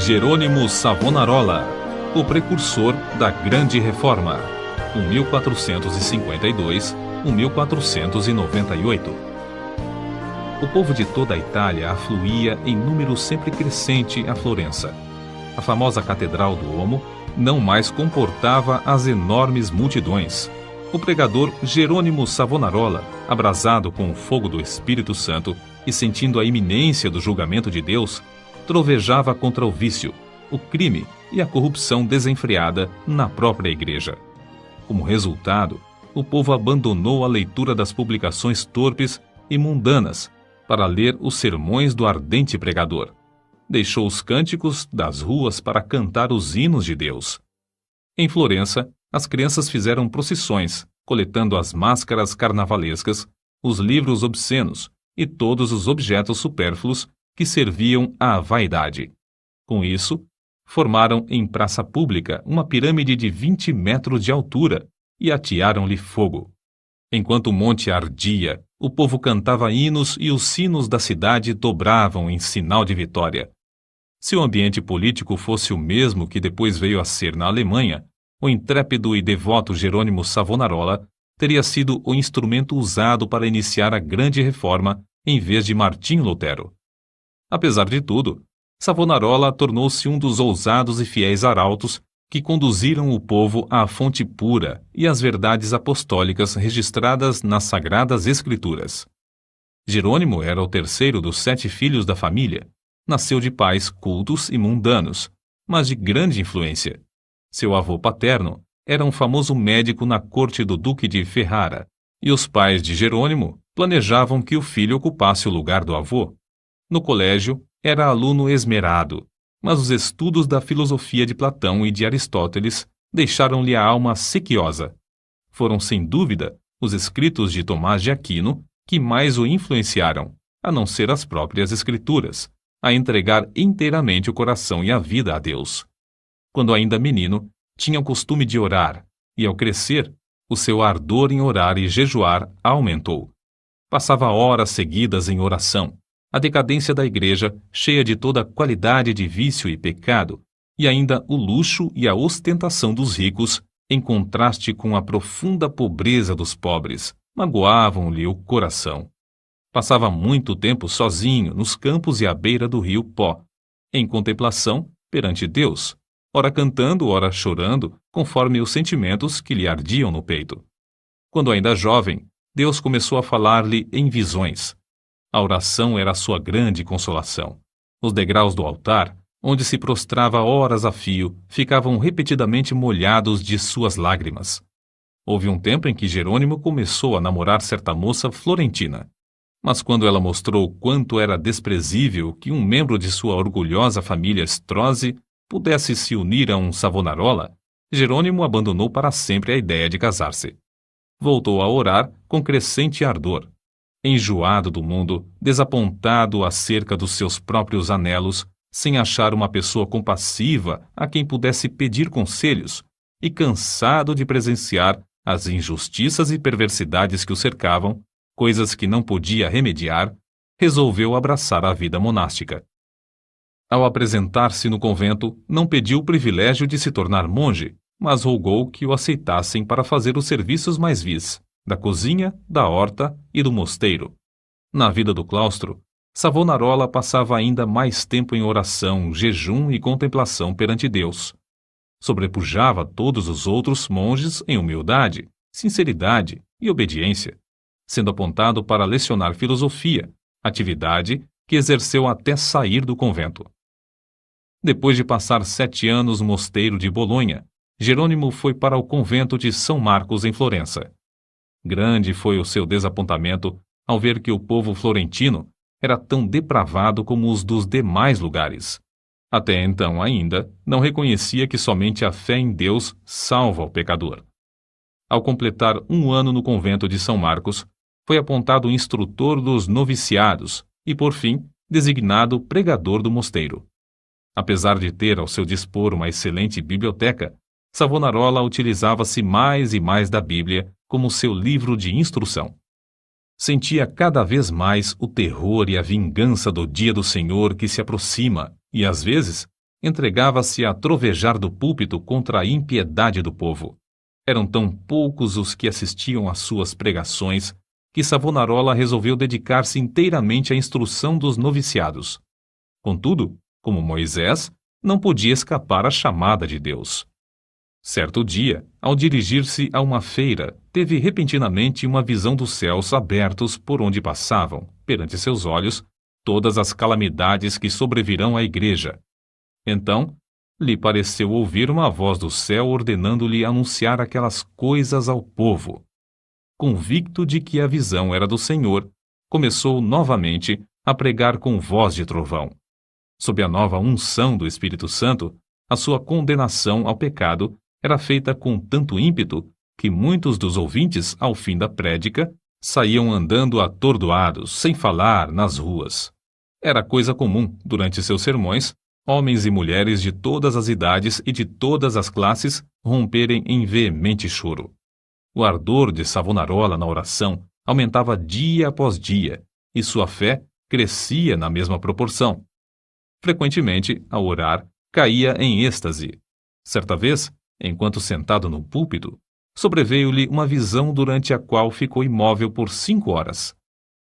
Jerônimo Savonarola, o precursor da Grande Reforma, 1452-1498. O povo de toda a Itália afluía em número sempre crescente a Florença. A famosa Catedral do Duomo não mais comportava as enormes multidões. O pregador Jerônimo Savonarola, abrasado com o fogo do Espírito Santo e sentindo a iminência do julgamento de Deus, trovejava contra o vício, o crime e a corrupção desenfreada na própria igreja. Como resultado, o povo abandonou a leitura das publicações torpes e mundanas para ler os sermões do ardente pregador. Deixou os cânticos das ruas para cantar os hinos de Deus. Em Florença, as crianças fizeram procissões, coletando as máscaras carnavalescas, os livros obscenos e todos os objetos supérfluos que serviam à vaidade. Com isso, formaram em praça pública uma pirâmide de 20 metros de altura e atearam-lhe fogo. Enquanto o monte ardia, o povo cantava hinos e os sinos da cidade dobravam em sinal de vitória. Se o ambiente político fosse o mesmo que depois veio a ser na Alemanha, o intrépido e devoto Jerônimo Savonarola teria sido o instrumento usado para iniciar a Grande Reforma em vez de Martim Lutero. Apesar de tudo, Savonarola tornou-se um dos ousados e fiéis arautos que conduziram o povo à fonte pura e às verdades apostólicas registradas nas Sagradas Escrituras. Jerônimo era o terceiro dos 7 filhos da família. Nasceu de pais cultos e mundanos, mas de grande influência. Seu avô paterno era um famoso médico na corte do Duque de Ferrara, e os pais de Jerônimo planejavam que o filho ocupasse o lugar do avô. No colégio, era aluno esmerado, mas os estudos da filosofia de Platão e de Aristóteles deixaram-lhe a alma sequiosa. Foram, sem dúvida, os escritos de Tomás de Aquino que mais o influenciaram, a não ser as próprias escrituras, a entregar inteiramente o coração e a vida a Deus. Quando ainda menino, tinha o costume de orar, e ao crescer, o seu ardor em orar e jejuar aumentou. Passava horas seguidas em oração. A decadência da igreja, cheia de toda a qualidade de vício e pecado, e ainda o luxo e a ostentação dos ricos, em contraste com a profunda pobreza dos pobres, magoavam-lhe o coração. Passava muito tempo sozinho nos campos e à beira do rio Pó, em contemplação perante Deus, ora cantando, ora chorando, conforme os sentimentos que lhe ardiam no peito. Quando ainda jovem, Deus começou a falar-lhe em visões. A oração era a sua grande consolação. Os degraus do altar, onde se prostrava horas a fio, ficavam repetidamente molhados de suas lágrimas. Houve um tempo em que Jerônimo começou a namorar certa moça florentina. Mas quando ela mostrou quanto era desprezível que um membro de sua orgulhosa família Strozzi pudesse se unir a um Savonarola, Jerônimo abandonou para sempre a ideia de casar-se. Voltou a orar com crescente ardor. Enjoado do mundo, desapontado acerca dos seus próprios anelos, sem achar uma pessoa compassiva a quem pudesse pedir conselhos, e cansado de presenciar as injustiças e perversidades que o cercavam, coisas que não podia remediar, resolveu abraçar a vida monástica. Ao apresentar-se no convento, não pediu o privilégio de se tornar monge, mas rogou que o aceitassem para fazer os serviços mais vis, da cozinha, da horta e do mosteiro. Na vida do claustro, Savonarola passava ainda mais tempo em oração, jejum e contemplação perante Deus. Sobrepujava todos os outros monges em humildade, sinceridade e obediência, sendo apontado para lecionar filosofia, atividade que exerceu até sair do convento. Depois de passar 7 anos no mosteiro de Bolonha, Jerônimo foi para o convento de São Marcos em Florença. Grande foi o seu desapontamento ao ver que o povo florentino era tão depravado como os dos demais lugares. Até então ainda não reconhecia que somente a fé em Deus salva o pecador. Ao completar 1 ano no convento de São Marcos, foi apontado instrutor dos noviciados e, por fim, designado pregador do mosteiro. Apesar de ter ao seu dispor uma excelente biblioteca, Savonarola utilizava-se mais e mais da Bíblia como seu livro de instrução. Sentia cada vez mais o terror e a vingança do dia do Senhor que se aproxima e, às vezes, entregava-se a trovejar do púlpito contra a impiedade do povo. Eram tão poucos os que assistiam às suas pregações que Savonarola resolveu dedicar-se inteiramente à instrução dos noviciados. Contudo, como Moisés, não podia escapar à chamada de Deus. Certo dia, ao dirigir-se a uma feira, teve repentinamente uma visão dos céus abertos por onde passavam, perante seus olhos, todas as calamidades que sobrevirão à igreja. Então, lhe pareceu ouvir uma voz do céu ordenando-lhe anunciar aquelas coisas ao povo. Convicto de que a visão era do Senhor, começou novamente a pregar com voz de trovão. Sob a nova unção do Espírito Santo, a sua condenação ao pecado era feita com tanto ímpeto que muitos dos ouvintes, ao fim da prédica, saíam andando atordoados, sem falar, nas ruas. Era coisa comum, durante seus sermões, homens e mulheres de todas as idades e de todas as classes romperem em veemente choro. O ardor de Savonarola na oração aumentava dia após dia, e sua fé crescia na mesma proporção. Frequentemente, ao orar, caía em êxtase. Certa vez, enquanto sentado no púlpito, sobreveio-lhe uma visão durante a qual ficou imóvel por 5 horas.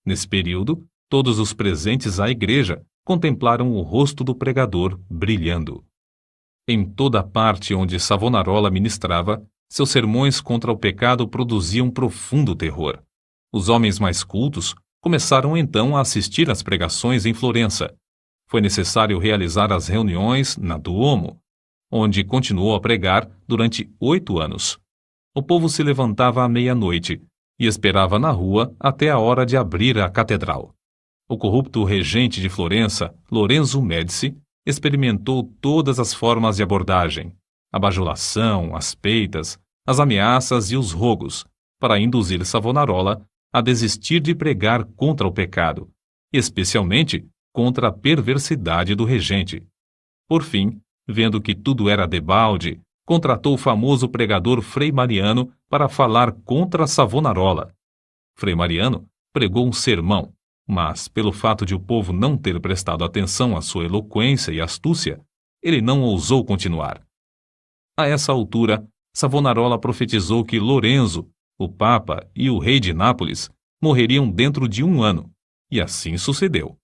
Nesse período, todos os presentes à igreja contemplaram o rosto do pregador brilhando. Em toda a parte onde Savonarola ministrava, seus sermões contra o pecado produziam profundo terror. Os homens mais cultos começaram então a assistir às pregações em Florença. Foi necessário realizar as reuniões na Duomo, onde continuou a pregar durante 8 anos. O povo se levantava à meia-noite e esperava na rua até a hora de abrir a catedral. O corrupto regente de Florença, Lorenzo Médici, experimentou todas as formas de abordagem, a bajulação, as peitas, as ameaças e os rogos, para induzir Savonarola a desistir de pregar contra o pecado, especialmente contra a perversidade do regente. Por fim, vendo que tudo era debalde, contratou o famoso pregador Frei Mariano para falar contra Savonarola. Frei Mariano pregou um sermão, mas, pelo fato de o povo não ter prestado atenção à sua eloquência e astúcia, ele não ousou continuar. A essa altura, Savonarola profetizou que Lorenzo, o Papa e o rei de Nápoles morreriam dentro de 1 ano, e assim sucedeu.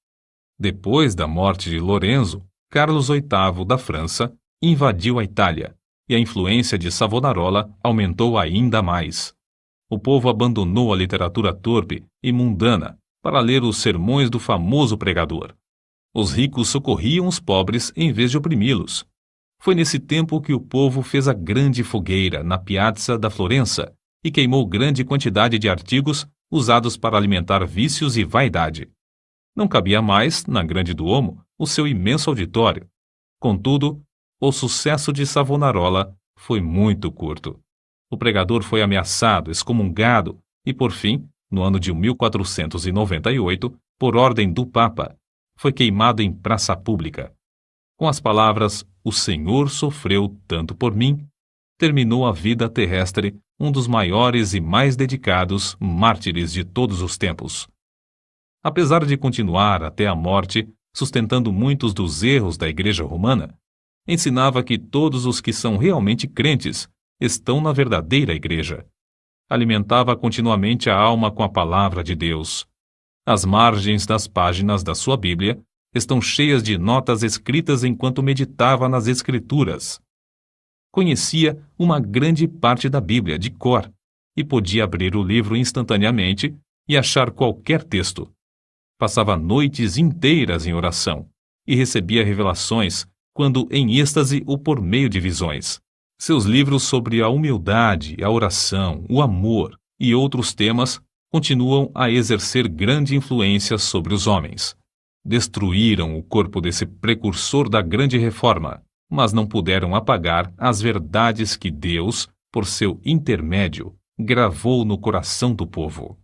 Depois da morte de Lorenzo, Carlos VIII da França invadiu a Itália, e a influência de Savonarola aumentou ainda mais. O povo abandonou a literatura torpe e mundana para ler os sermões do famoso pregador. Os ricos socorriam os pobres em vez de oprimi-los. Foi nesse tempo que o povo fez a grande fogueira na Piazza da Florença e queimou grande quantidade de artigos usados para alimentar vícios e vaidade. Não cabia mais, na Grande Duomo, o seu imenso auditório. Contudo, o sucesso de Savonarola foi muito curto. O pregador foi ameaçado, excomungado e, por fim, no ano de 1498, por ordem do Papa, foi queimado em praça pública. Com as palavras "O Senhor sofreu tanto por mim", terminou a vida terrestre um dos maiores e mais dedicados mártires de todos os tempos. Apesar de continuar até a morte, sustentando muitos dos erros da Igreja Romana, ensinava que todos os que são realmente crentes estão na verdadeira Igreja. Alimentava continuamente a alma com a palavra de Deus. As margens das páginas da sua Bíblia estão cheias de notas escritas enquanto meditava nas Escrituras. Conhecia uma grande parte da Bíblia de cor e podia abrir o livro instantaneamente e achar qualquer texto. Passava noites inteiras em oração e recebia revelações, quando em êxtase ou por meio de visões. Seus livros sobre a humildade, a oração, o amor e outros temas continuam a exercer grande influência sobre os homens. Destruíram o corpo desse precursor da grande reforma, mas não puderam apagar as verdades que Deus, por seu intermédio, gravou no coração do povo.